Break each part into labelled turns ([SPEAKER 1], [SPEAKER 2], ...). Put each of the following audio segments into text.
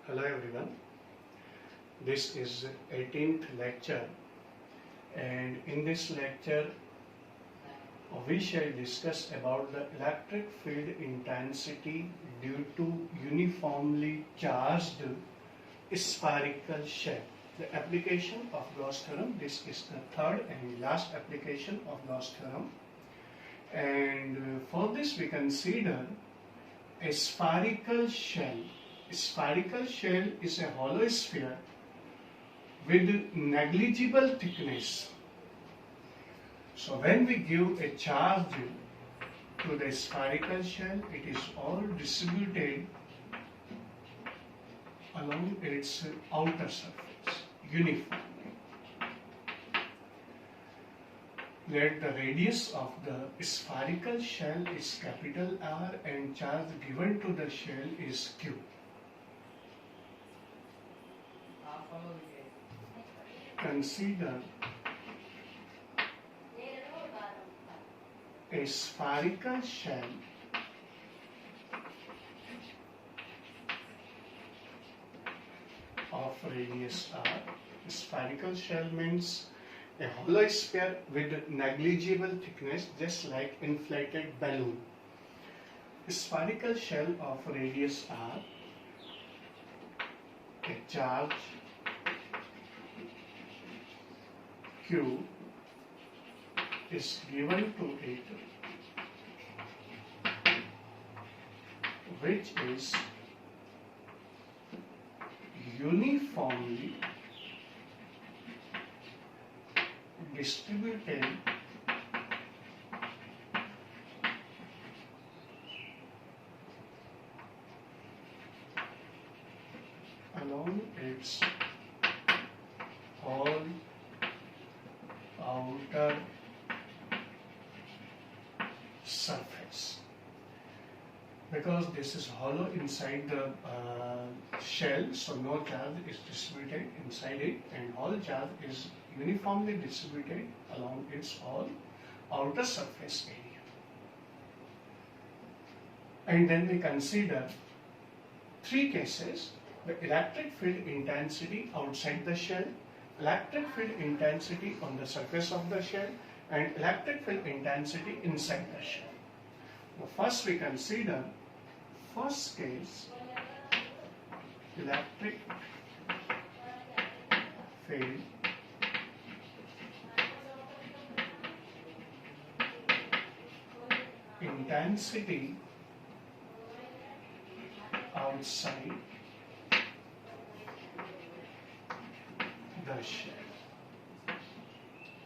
[SPEAKER 1] Hello everyone, this is 18th lecture, and in this lecture we shall discuss about the electric field intensity due to uniformly charged spherical shell. The application of Gauss theorem, this is the third and last application of Gauss theorem, and for this we consider a spherical shell. A spherical shell is a hollow sphere with negligible thickness. So when we give a charge to the spherical shell, it is all distributed along its outer surface uniformly. Let the radius of the spherical shell is capital R and charge given to the shell is Q. Consider a spherical shell of radius R. Spherical shell means a hollow sphere with negligible thickness, just like inflated balloon. A spherical shell of radius R, a charge Q is given to it, which is uniformly distributed along its whole outer surface. Because this is hollow inside the shell, so no charge is distributed inside it, and all charge is uniformly distributed along its whole outer surface area. And then we consider three cases: the electric field intensity outside the shell, electric field intensity on the surface of the shell, and electric field intensity inside the shell. Now first we consider first case, electric field intensity outside the shell.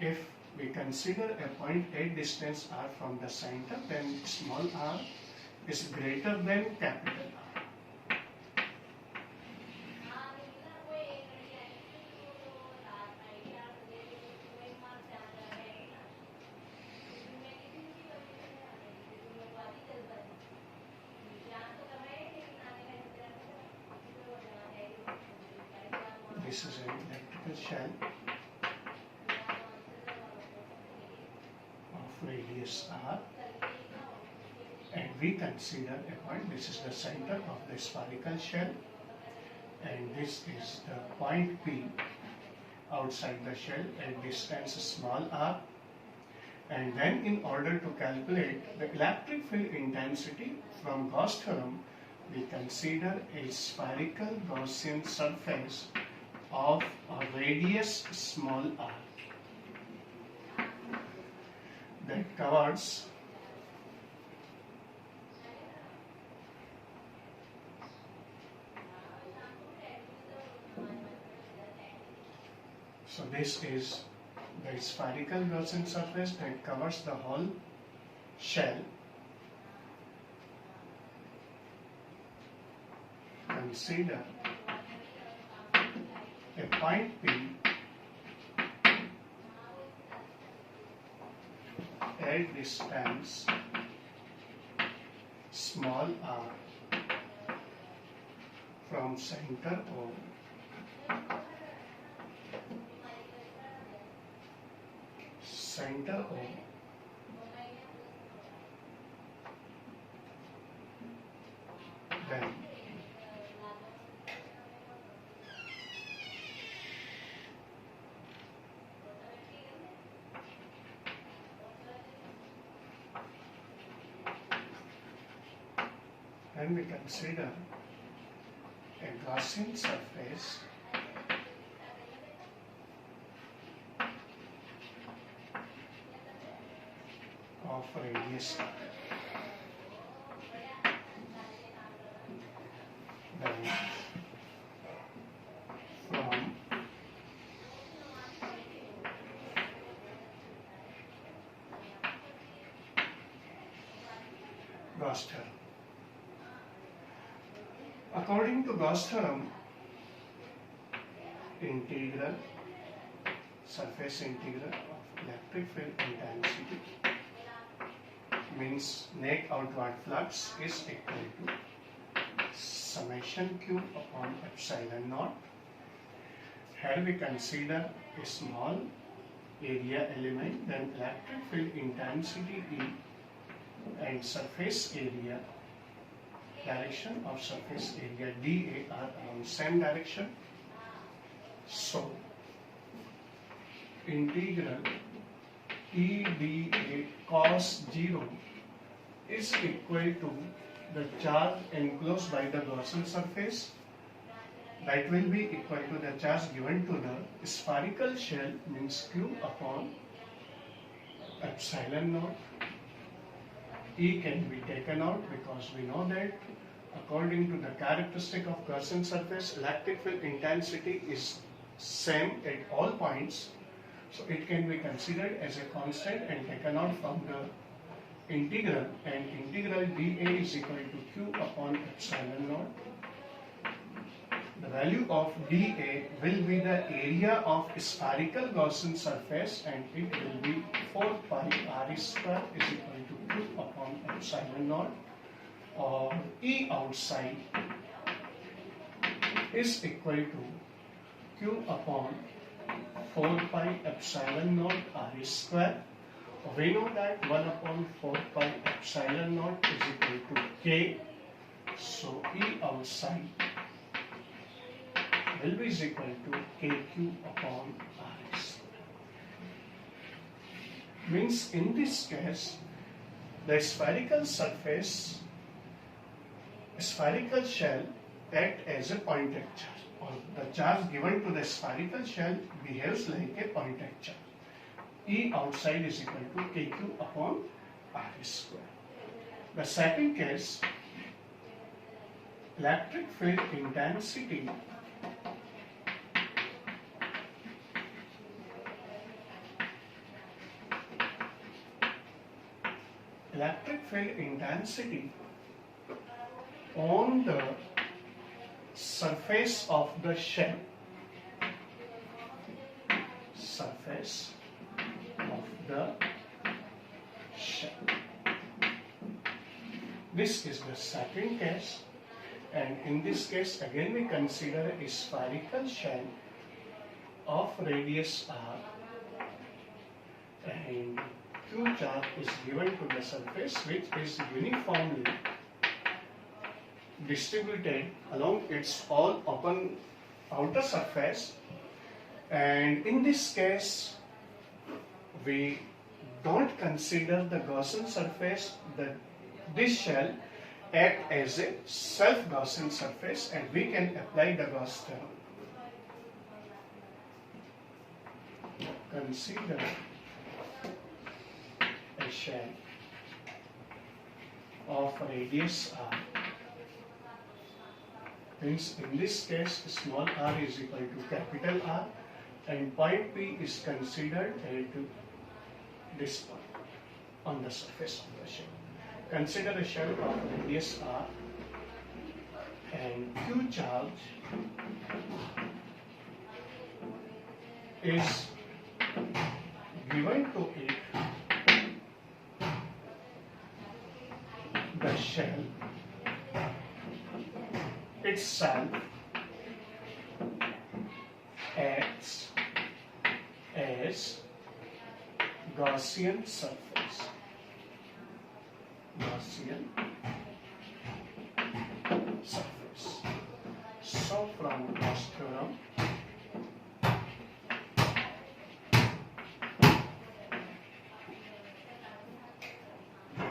[SPEAKER 1] If we consider a point at distance r from the center, then small r is greater than capital R. This is an electrical shell of radius r, and we consider a point. This is the center of the spherical shell, and this is the point P outside the shell at distance small r. And then in order to calculate the electric field intensity from Gauss theorem, we consider a spherical Gaussian surface of a radius small r that covers so this is the spherical Gaussian surface that covers the whole shell. Consider a point P at distance small r from center O then when we consider a Gaussian surface of radius r, then from Gauss theorem. According to Gauss theorem, integral, surface integral of electric field intensity means net outward flux is equal to summation q upon epsilon naught. Here we consider a small area element, then electric field intensity E and surface area, direction of surface area dA are along same direction. So integral E dA cos 0 is equal to the charge enclosed by the Gaussian surface, that will be equal to the charge given to the spherical shell, means q upon epsilon naught. E can be taken out because we know that according to the characteristic of Gaussian surface, electric field intensity is same at all points. So it can be considered as a constant and taken out from the integral, and integral dA is equal to q upon epsilon naught. The value of dA will be the area of spherical Gaussian surface, and it will be 4 pi r square is equal to q upon epsilon naught, or E outside is equal to q upon 4 pi epsilon naught r square. We know that 1 upon 4 pi epsilon naught is equal to k. So E outside will be equal to kq upon r square. Means in this case, the spherical surface, spherical shell act as a pointed charge, or the charge given to the spherical shell behaves like a pointed charge. E outside is equal to kq upon r square. The second case, electric field intensity on the surface of the shell, This is the second case, and in this case again we consider a spherical shell of radius r, and q charge is given to the surface, which is uniformly distributed along its all open outer surface. And in this case we don't consider the Gaussian surface, this shell act as a self-Gaussian surface, and we can apply the Gauss theorem. Consider a shell of radius r. Hence, in this case, small r is equal to capital R, and point P is considered at this point on the surface of the shell. Consider a shell of radius r, and q charge is given to it. The shell itself acts as Gaussian surface. So from Gauss theorem,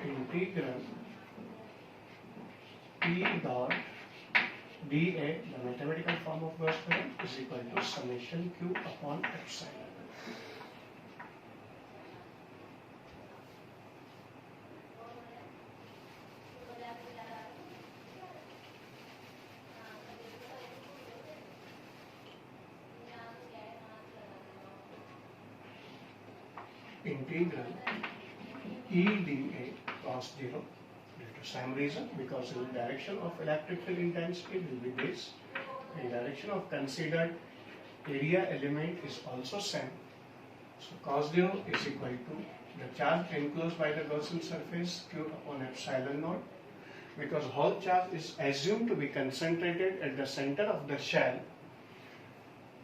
[SPEAKER 1] integral E dot dA, the mathematical form of Gauss theorem, is equal to summation Q upon epsilon. Integral E dA cos 0 due to same reason, because in the direction of electric field intensity will be this, in direction of considered area element is also same. So cos 0 is equal to the charge enclosed by the Gaussian surface Q upon epsilon naught, because whole charge is assumed to be concentrated at the center of the shell.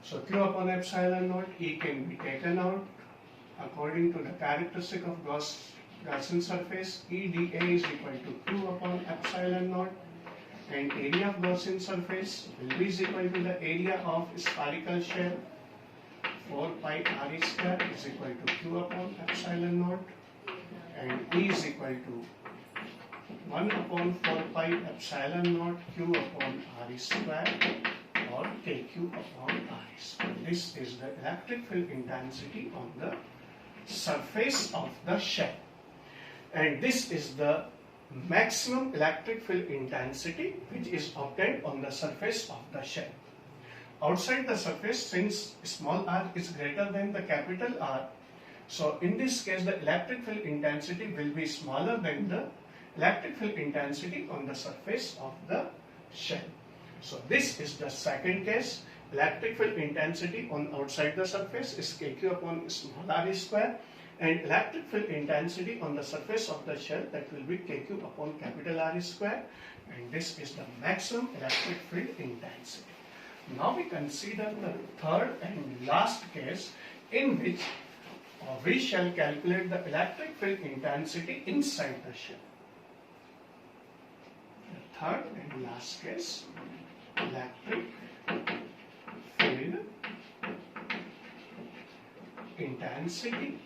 [SPEAKER 1] So Q upon epsilon naught, E can be taken out. According to the characteristic of Gaussian surface, E dA is equal to Q upon epsilon naught, and area of Gaussian surface will be equal to the area of spherical shell. 4 pi r square is equal to Q upon epsilon naught, and E is equal to 1 upon 4 pi epsilon naught Q upon r square, or KQ upon r square. This is the electric field intensity on the surface of the shell, and this is the maximum electric field intensity which is obtained on the surface of the shell. Outside the surface, since small r is greater than the capital R, so in this case the electric field intensity will be smaller than the electric field intensity on the surface of the shell. So this is the second case. Electric field intensity on outside the surface is KQ upon small r square, and electric field intensity on the surface of the shell, that will be KQ upon capital R square, and this is the maximum electric field intensity. Now we consider the third and last case in which we shall calculate the electric field intensity inside the shell. The third and last case, electric field intensity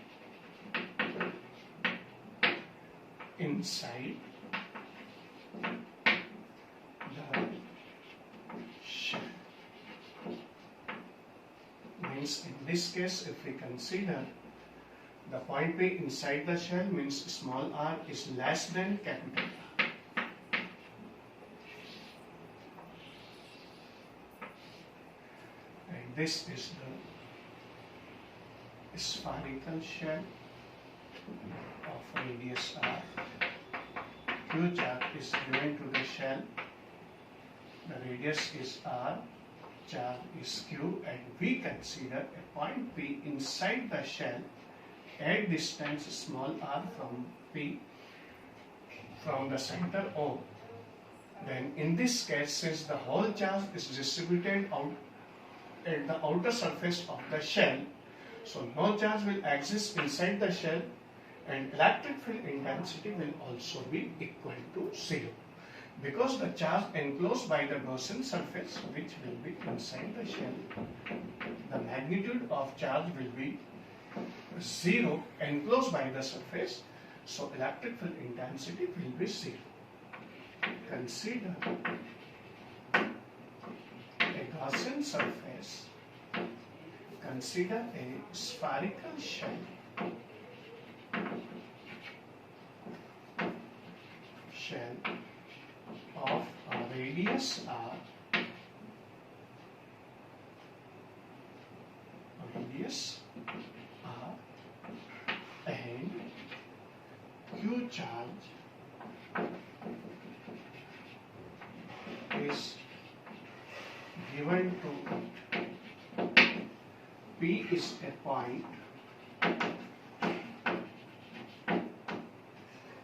[SPEAKER 1] inside the shell. Means in this case, if we consider the point P inside the shell, means small r is less than capital R. And this is the spherical shell of radius r. Q charge is given to the shell. The radius is r, charge is q, and we consider a point P inside the shell at distance small r from P, from the center O. Then in this case, since the whole charge is distributed out at the outer surface of the shell, so no charge will exist inside the shell, and electric field intensity will also be equal to 0, because the charge enclosed by the Gaussian surface, which will be inside the shell, the magnitude of charge will be 0 enclosed by the surface, so electric field intensity will be 0. Consider a Gaussian surface, consider a spherical shell of a radius r, and Q charge is given to P is a point,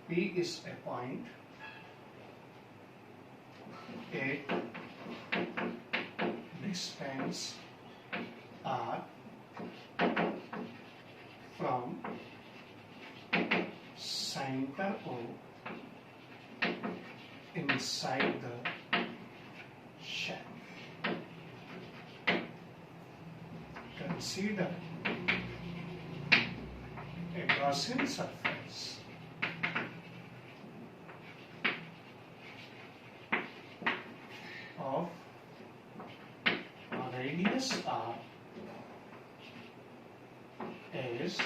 [SPEAKER 1] P is a point at distance r from center O inside the shell. Consider a Gaussian surface of radius r is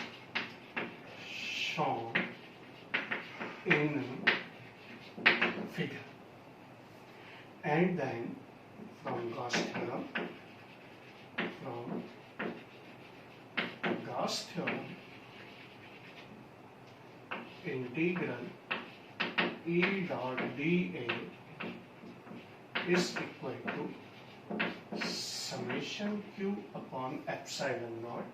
[SPEAKER 1] shown in figure. And then from Gauss theorem, integral E dot dA is equal to summation q upon epsilon naught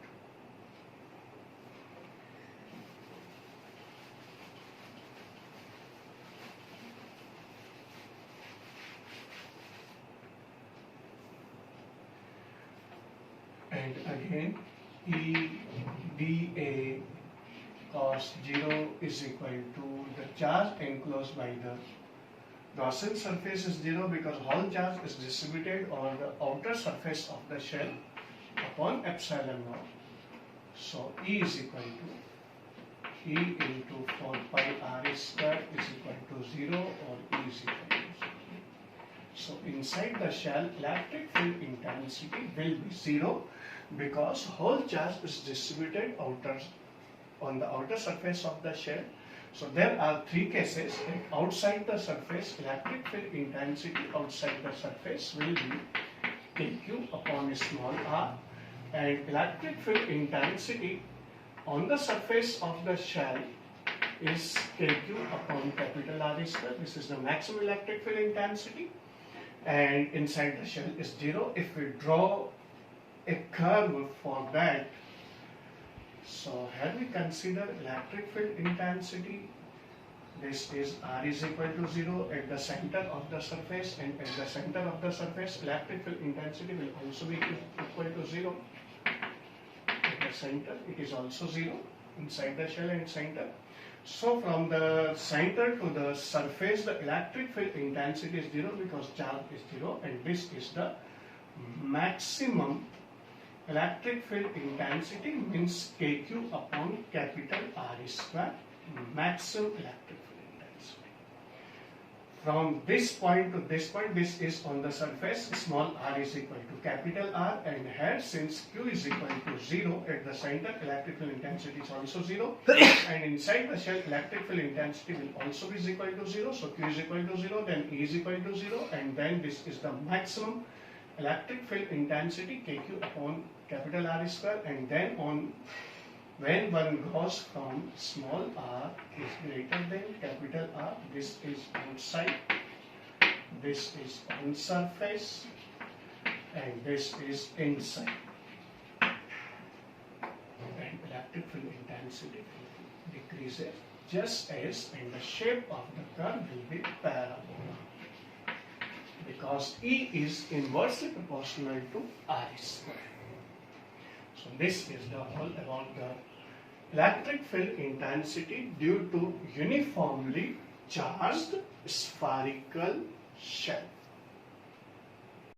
[SPEAKER 1] and again E dA cos 0 is equal to the charge enclosed by the Gaussian surface is 0 because whole charge is distributed on the outer surface of the shell upon epsilon naught. So E is equal to E into 4 pi r square is equal to 0 or E is equal to 0. So inside the shell electric field intensity will be 0 because whole charge is distributed on the outer surface of the shell. So there are three cases. Outside the surface, electric field intensity outside the surface will be kq upon small r, and electric field intensity on the surface of the shell is kq upon capital R square. This is the maximum electric field intensity, and inside the shell is 0. If we draw a curve for that, so here we consider electric field intensity. This is R is equal to 0 at the center of the surface, and at the center of the surface electric field intensity will also be equal to 0. At the center it is also 0 inside the shell and center. So from the center to the surface the electric field intensity is 0 because charge is 0, and this is the maximum electric field intensity, means kq upon capital R square, maximum electric field intensity. From this point to this point, this is on the surface, small r is equal to capital R, and here since q is equal to 0 at the center, electric field intensity is also 0, and inside the shell electric field intensity will also be equal to 0. So q is equal to 0, then E is equal to 0, and then this is the maximum electric field intensity kq upon capital R square, and then when one goes from small r is greater than capital R, this is outside, this is on surface, and this is inside, and electric field intensity decreases just as, and the shape of the curve will be parabola, because E is inversely proportional to R square. So this is the whole about the electric field intensity due to uniformly charged spherical shell.